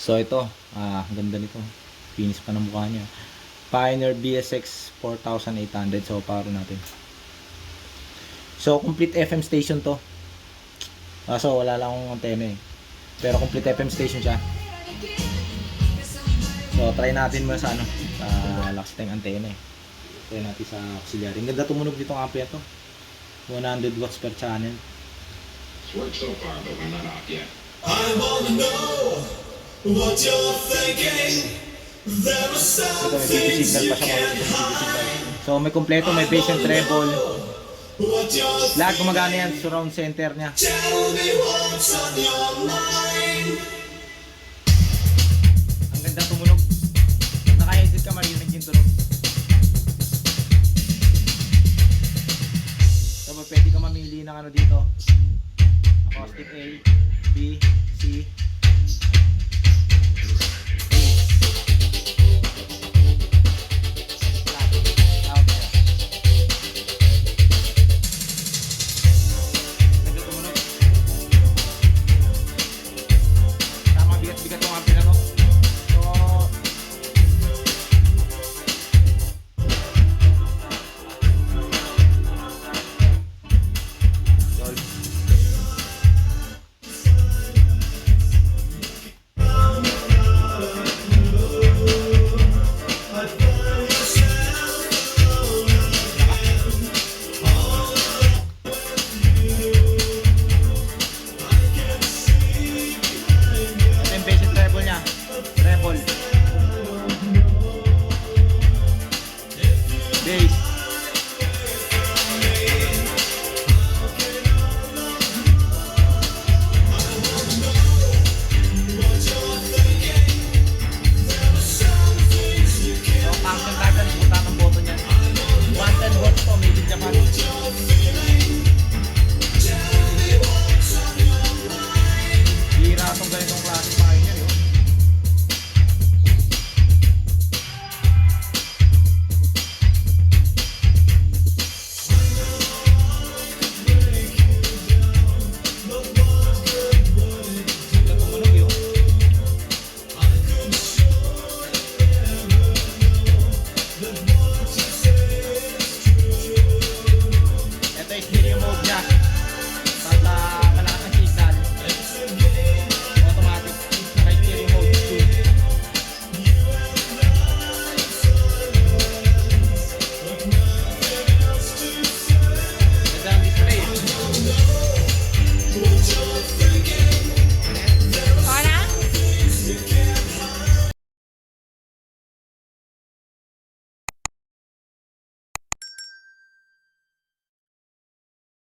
So ito, ang ganda nito. Finish pa ng mukha niya. Pioneer BSX 4800. So paro natin. So complete FM station to. So wala lang akong antena eh. Pero complete FM station siya. So try natin muna sa ano, sa Lux-Tang antena eh. Try natin sa auxiliary. Ang ganda tumunog ditong amp yan to. 100 watts per channel. Worked so far, but we're not off yet. I wanna know what you're thinking. There are some Ito may BT things signal you pa siya. can't hide. So may kompleto, may bass and treble. What you're Lahat gumagana yan, surround center niya. tell me what's on your mind. Ang ganda tumunog. Naka-headset ka, marinig yung tunog. So pwede ka mamili ng ano dito. Acoustic A, B, C. Bigat-bigat yung amp